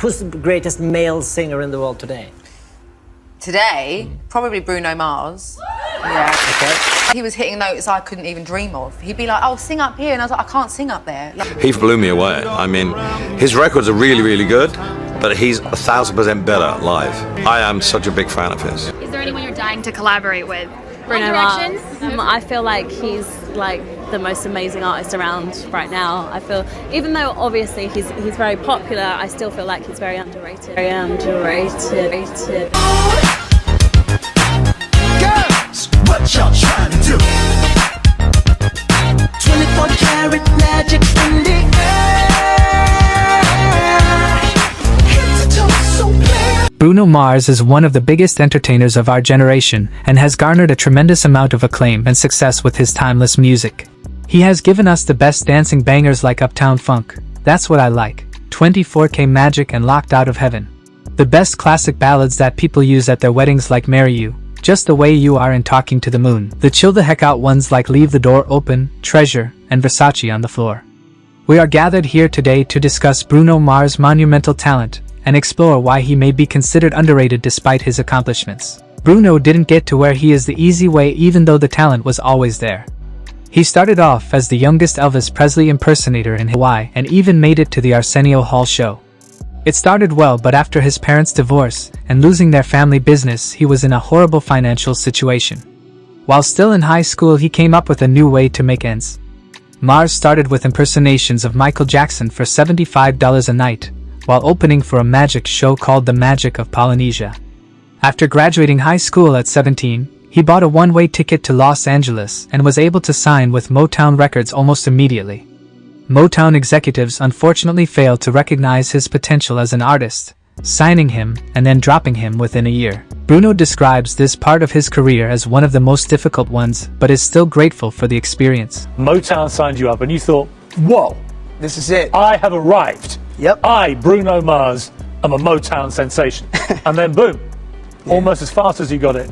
Who's the greatest male singer in the world today? Today, probably Bruno Mars. Yeah. Okay. He was hitting notes I couldn't even dream of. He'd be like, oh, sing up here. And I was like, I can't sing up there. He blew me away. I mean, his records are really, really good, but he's 1,000% better live. I am such a big fan of his. Is there anyone you're dying to collaborate with? Bruno Mars. I feel like he's like the most amazing artist around right now. I feel, even though obviously he's very popular, I still feel like he's very underrated. Very underrated. Girls, what y'all trying to do? 24 karat magic in the air. Head to toe so clear. Bruno Mars is one of the biggest entertainers of our generation and has garnered a tremendous amount of acclaim and success with his timeless music. He has given us the best dancing bangers like Uptown Funk, That's What I Like, 24K Magic and Locked Out of Heaven. The best classic ballads that people use at their weddings like Marry You, Just the Way You Are and Talking to the Moon. The chill the heck out ones like Leave the Door Open, Treasure, and Versace on the Floor. We are gathered here today to discuss Bruno Mars' monumental talent and explore why he may be considered underrated despite his accomplishments. Bruno didn't get to where he is the easy way even though the talent was always there. He started off as the youngest Elvis Presley impersonator in Hawaii and even made it to the Arsenio Hall show. It started well, but after his parents' divorce and losing their family business, he was in a horrible financial situation. While still in high school, he came up with a new way to make ends. Mars started with impersonations of Michael Jackson for $75 a night, while opening for a magic show called The Magic of Polynesia. After graduating high school at 17, he bought a one-way ticket to Los Angeles and was able to sign with Motown Records almost immediately. Motown executives unfortunately failed to recognize his potential as an artist, signing him and then dropping him within a year. Bruno describes this part of his career as one of the most difficult ones, but is still grateful for the experience. Motown signed you up and you thought, whoa, this is it. I have arrived. Yep. I, Bruno Mars, am a Motown sensation. And then boom, almost as fast as you got it,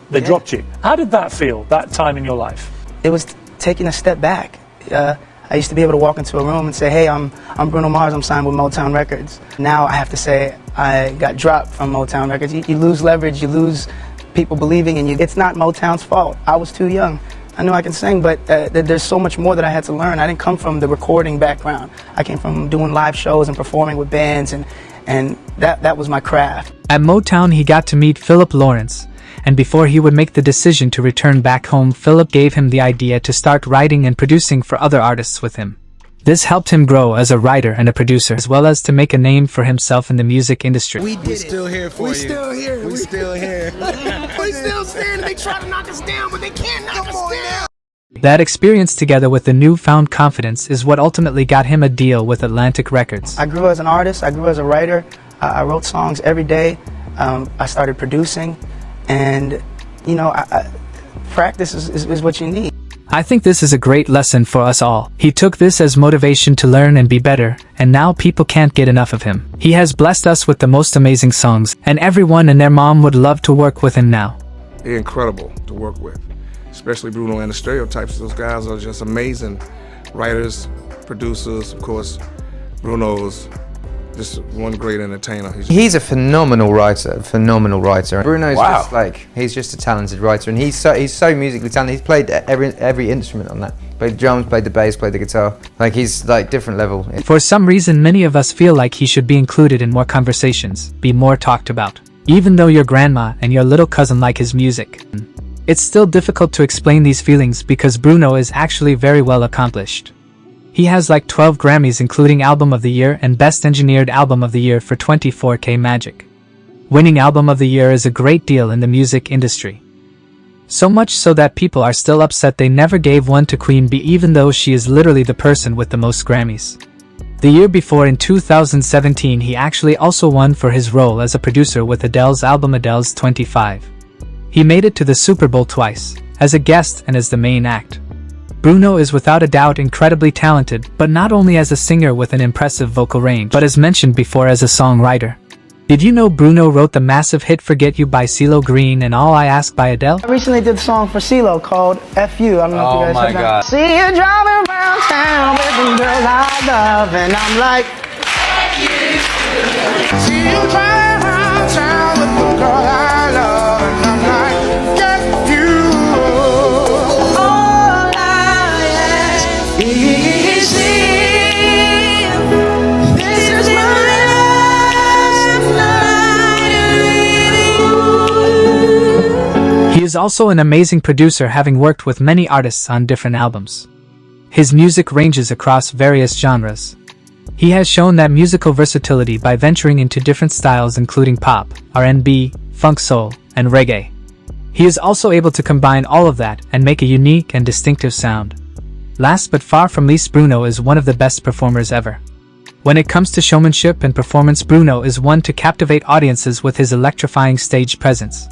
they dropped you. How did that feel, that time in your life? It was taking a step back. I used to be able to walk into a room and say, hey, I'm Bruno Mars, I'm signed with Motown Records. Now I have to say I got dropped from Motown Records. You lose leverage, you lose people believing in you. It's not Motown's fault. I was too young. I knew I could sing, but there's so much more that I had to learn. I didn't come from the recording background. I came from doing live shows and performing with bands, and that was my craft. At Motown, he got to meet Philip Lawrence, and before he would make the decision to return back home, Philip gave him the idea to start writing and producing for other artists with him. This helped him grow as a writer and a producer, as well as to make a name for himself in the music industry. We're still here for you. We're still here. We're still here. We still standing. They try to knock us down, but they can't knock us down. That experience together with the newfound confidence is what ultimately got him a deal with Atlantic Records. I grew as an artist, I grew as a writer. I wrote songs every day. I started producing, and you know, practice is what you need. I think this is a great lesson for us all. He took this as motivation to learn and be better, and now people can't get enough of him. He has blessed us with the most amazing songs, and everyone and their mom would love to work with him now. They're incredible to work with, especially Bruno and the Stereotypes. Those guys are just amazing writers, producers. Of course, Bruno's just one great entertainer. He's a phenomenal writer, Bruno's just like, he's just a talented writer, and he's so musically talented. He's played every instrument on that. Played the drums, played the bass, played the guitar. Like, he's like different level. For some reason, many of us feel like he should be included in more conversations, be more talked about. Even though your grandma and your little cousin like his music. It's still difficult to explain these feelings because Bruno is actually very well accomplished. He has like 12 Grammys, including Album of the Year and Best Engineered Album of the Year for 24K Magic. Winning Album of the Year is a great deal in the music industry. So much so that people are still upset they never gave one to Queen Bee, even though she is literally the person with the most Grammys. The year before, in 2017, he actually also won for his role as a producer with Adele's album Adele's 25. He made it to the Super Bowl twice, as a guest and as the main act. Bruno is without a doubt incredibly talented, but not only as a singer with an impressive vocal range, but as mentioned before, as a songwriter. Did you know Bruno wrote the massive hit Forget You by CeeLo Green and All I Ask by Adele? I recently did a song for CeeLo called F You. I don't know if you guys heard that. See you driving around town with the girl I love, and I'm like, F you. is also an amazing producer, having worked with many artists on different albums. His music ranges across various genres. He has shown that musical versatility by venturing into different styles including pop, R&B, funk soul, and reggae. He is also able to combine all of that and make a unique and distinctive sound. Last but far from least, Bruno is one of the best performers ever. When it comes to showmanship and performance, Bruno is one to captivate audiences with his electrifying stage presence.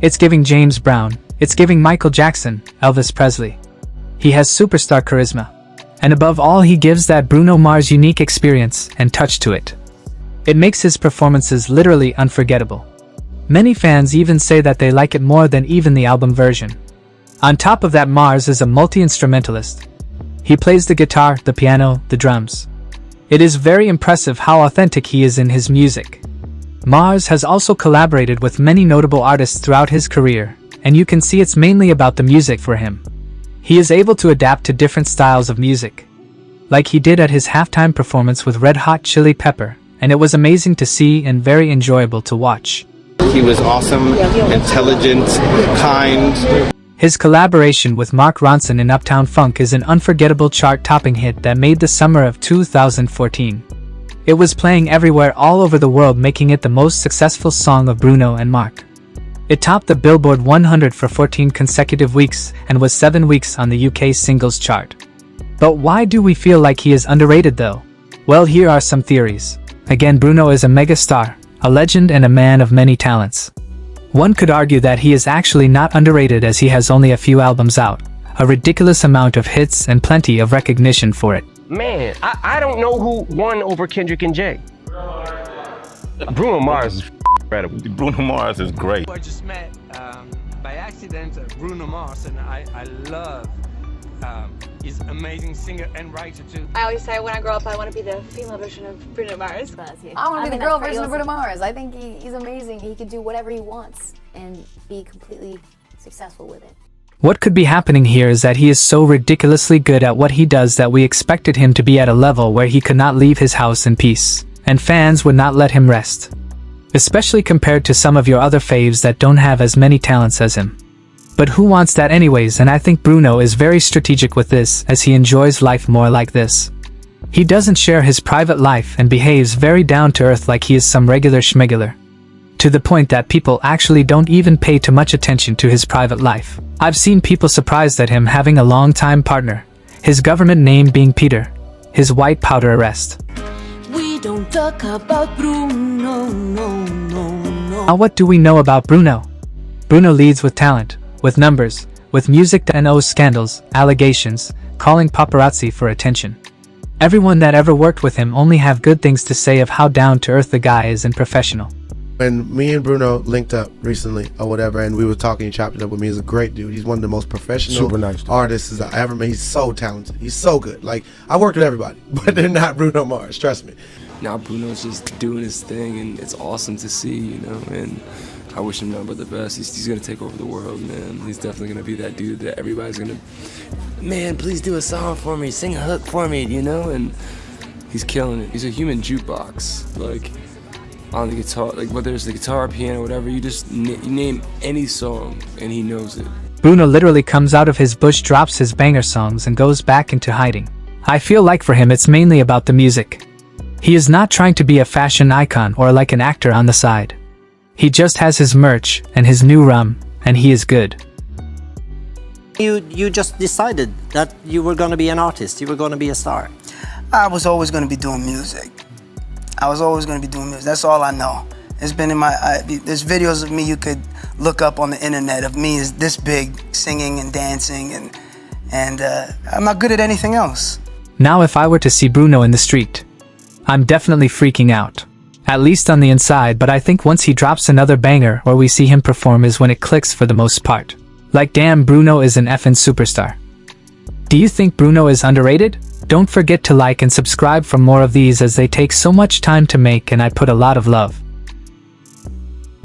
It's giving James Brown, it's giving Michael Jackson, Elvis Presley. He has superstar charisma. And above all, he gives that Bruno Mars unique experience and touch to it. It makes his performances literally unforgettable. Many fans even say that they like it more than even the album version. On top of that, Mars is a multi-instrumentalist. He plays the guitar, the piano, the drums. It is very impressive how authentic he is in his music. Mars has also collaborated with many notable artists throughout his career, and you can see it's mainly about the music for him. He is able to adapt to different styles of music, like he did at his halftime performance with Red Hot Chili Pepper, and it was amazing to see and very enjoyable to watch. He was awesome, intelligent, kind. His collaboration with Mark Ronson in Uptown Funk is an unforgettable chart-topping hit that made the summer of 2014. It was playing everywhere all over the world, making it the most successful song of Bruno and Mark. It topped the Billboard 100 for 14 consecutive weeks and was 7 weeks on the UK singles chart. But why do we feel like he is underrated though? Well, here are some theories. Again, Bruno is a megastar, a legend and a man of many talents. One could argue that he is actually not underrated as he has only a few albums out, a ridiculous amount of hits and plenty of recognition for it. Man, I don't know who won over Kendrick and Jay. Bruno Mars is incredible. Bruno Mars is great. I just met by accident Bruno Mars, and I love he's an amazing singer and writer too. I always say when I grow up I want to be the female version of Bruno Mars. I want to be the girl version of Bruno Mars. I think he's amazing. He can do whatever he wants and be completely successful with it. What could be happening here is that he is so ridiculously good at what he does that we expected him to be at a level where he could not leave his house in peace, and fans would not let him rest. Especially compared to some of your other faves that don't have as many talents as him. But who wants that anyways? And I think Bruno is very strategic with this, as he enjoys life more like this. He doesn't share his private life and behaves very down to earth, like he is some regular schmegular. To the point that people actually don't even pay too much attention to his private life. I've seen people surprised at him having a long-time partner, his government name being Peter, his white powder arrest. We don't talk about Bruno, no. Now what do we know about Bruno? Bruno leads with talent, with numbers, with music that knows scandals, allegations, calling paparazzi for attention. Everyone that ever worked with him only have good things to say of how down to earth the guy is and professional. When me and Bruno linked up recently or whatever, and we were talking, he chopped it up with me. He's a great dude. He's one of the most professional Super nice dude. artists I ever met. He's so talented. He's so good. Like, I worked with everybody, but they're not Bruno Mars, trust me. Now Bruno's just doing his thing, and it's awesome to see, you know, and I wish him nothing but the best. He's gonna take over the world, man. He's definitely gonna be that dude that everybody's gonna, man, please do a song for me, sing a hook for me, you know, and he's killing it. He's a human jukebox, like, on the guitar, like whether it's the guitar, piano, whatever, you just you name any song and he knows it. Bruno literally comes out of his bush, drops his banger songs and goes back into hiding. I feel like for him it's mainly about the music. He is not trying to be a fashion icon or like an actor on the side. He just has his merch and his new rum, and he is good. You just decided that you were going to be an artist, you were going to be a star. I was always going to be doing music. That's all I know. It's been in my, there's videos of me you could look up on the internet of me as this big, singing and dancing, and I'm not good at anything else. Now if I were to see Bruno in the street, I'm definitely freaking out. At least on the inside, but I think once he drops another banger or we see him perform is when it clicks for the most part. Like, damn, Bruno is an effing superstar. Do you think Bruno is underrated? Don't forget to like and subscribe for more of these, as they take so much time to make and I put a lot of love.